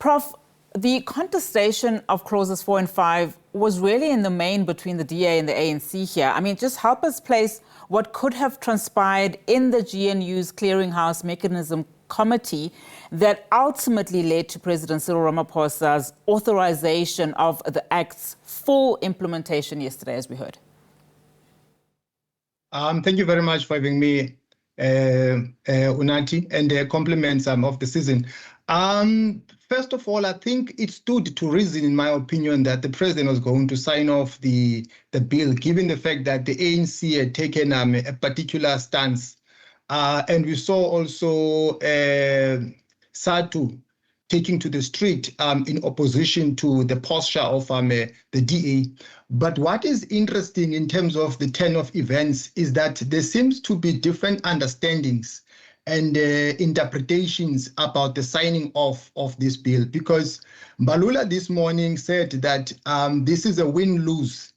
Prof, the contestation of clauses 4 and 5 was really in the main between the DA and the ANC here. I mean, just help us place what could have transpired in the GNU's clearinghouse mechanism committee that ultimately led to President Cyril Ramaphosa's authorization of the Act's full implementation yesterday, as we heard. Thank you very much for having me, Unati, and compliments of the season. First of all, I think it stood to reason, in my opinion, that the president was going to sign off the bill, given the fact that the ANC had taken a particular stance. And we saw also SADC taking to the street in opposition to the posture of the DA. But what is interesting in terms of the turn of events is that there seems to be different understandings and interpretations about the signing off of this bill, because Mbalula this morning said that this is a win-lose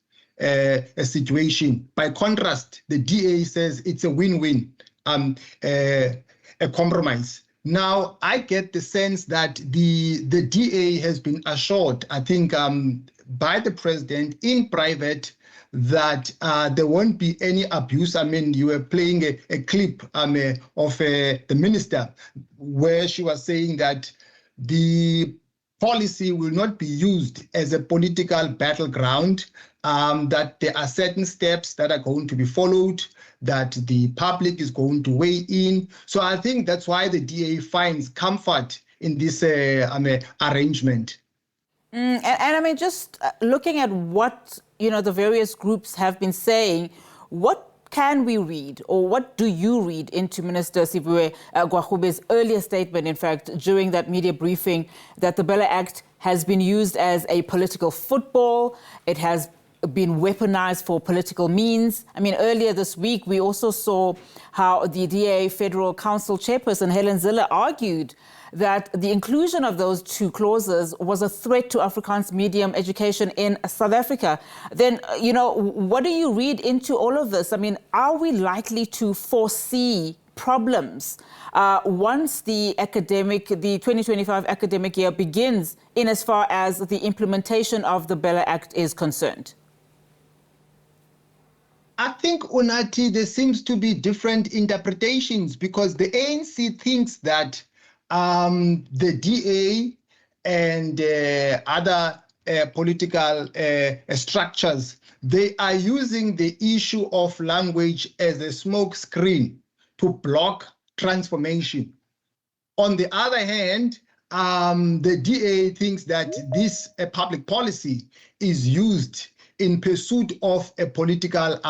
situation. By contrast, the DA says it's a win-win, a compromise. Now, I get the sense that the DA has been assured, I think, by the president in private, that there won't be any abuse. I mean, you were playing a clip of the minister where she was saying that the policy will not be used as a political battleground, that there are certain steps that are going to be followed, that the public is going to weigh in. So I think that's why the DA finds comfort in this arrangement. And I mean, just looking at what, the various groups have been saying, what can we read, or what do you read into Minister Siphiwe Gwagube's earlier statement, in fact, during that media briefing, that the BELA Act has been used as a political football, it has been weaponized for political means? I mean, earlier this week, we also saw how the DA Federal Council chairperson, Helen Zille, argued that the inclusion of those two clauses was a threat to Afrikaans medium education in South Africa. Then, what do you read into all of this? I mean, are we likely to foresee problems once the 2025 academic year begins, in as far as the implementation of the BELA Act is concerned? I think, Unati, there seems to be different interpretations, because the ANC thinks that the DA and other political structures, they are using the issue of language as a smoke screen to block transformation. On the other hand, the DA thinks that this public policy is used in pursuit of a political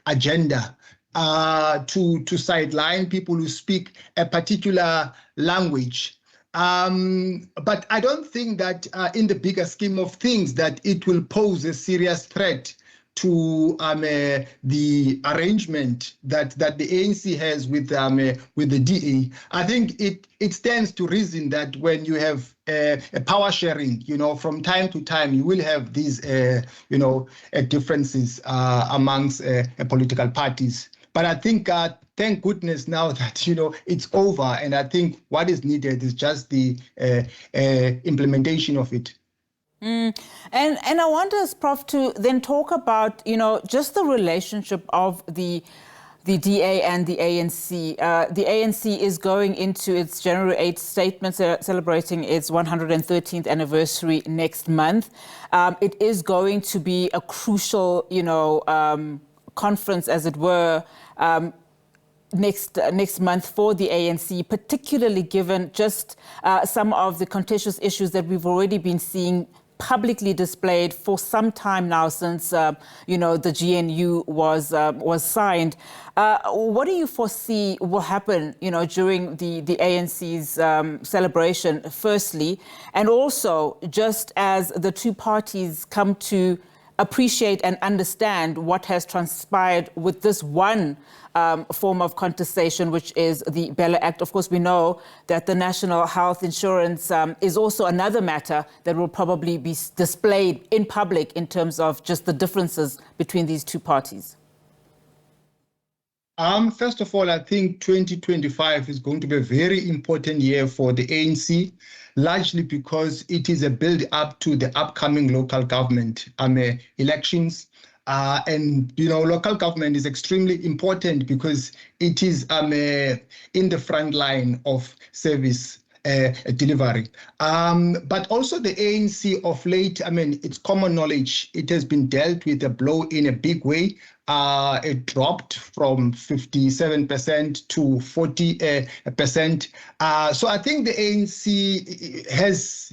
agenda, to sideline people who speak a particular language. But I don't think that in the bigger scheme of things that it will pose a serious threat to the arrangement that the ANC has with the DA. I think it stands to reason that when you have a power sharing, from time to time, you will have these, differences amongst political parties. But I think, thank goodness now that, it's over. And I think what is needed is just the implementation of it. And I want us, Prof, to then talk about, just the relationship of the DA and the ANC. The ANC is going into its January 8th statement, celebrating its 113th anniversary next month. It is going to be a crucial, conference, as it were, next month for the ANC, particularly given just some of the contentious issues that we've already been seeing publicly displayed for some time now, since the GNU was signed. What do you foresee will happen, during the ANC's celebration, firstly, and also just as the two parties come to appreciate and understand what has transpired with this one form of contestation, which is the BELA Act? Of course, we know that the national health insurance is also another matter that will probably be displayed in public in terms of just the differences between these two parties. First of all, I think 2025 is going to be a very important year for the ANC, largely because it is a build-up to the upcoming local government elections. And, local government is extremely important because it is in the front line of service delivery. But also the ANC of late, it's common knowledge, it has been dealt with a blow in a big way. It dropped from 57% to 40%. So I think the ANC has,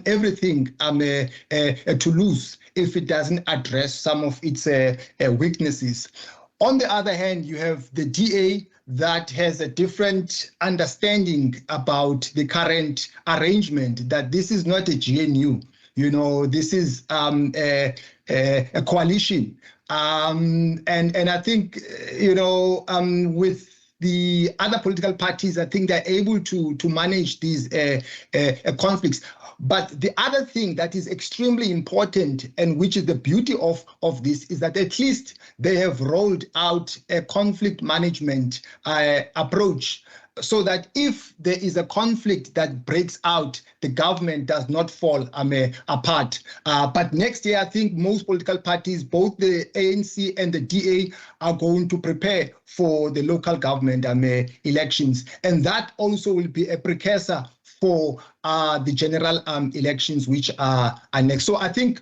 everything to lose if it doesn't address some of its weaknesses. On the other hand, you have the DA that has a different understanding about the current arrangement, that this is not a GNU, this is a coalition. And I think, with the other political parties, I think they're able to manage these conflicts. But the other thing that is extremely important, and which is the beauty of this, is that at least they have rolled out a conflict management approach, so that if there is a conflict that breaks out, the government does not fall apart. But next year, I think most political parties, both the ANC and the DA, are going to prepare for the local government elections. And that also will be a precursor for the general elections, which are next. So I think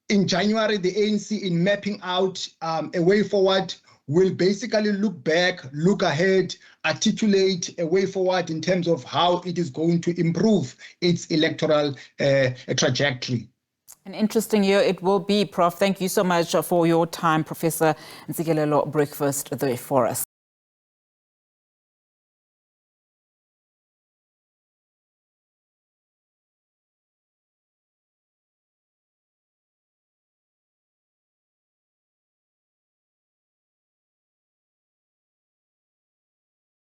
in January, the ANC, in mapping out a way forward, will basically look back, look ahead, articulate a way forward in terms of how it is going to improve its electoral trajectory. An interesting year it will be, Prof. Thank you so much for your time, Professor Ntsikelelo Breakfast, there for us.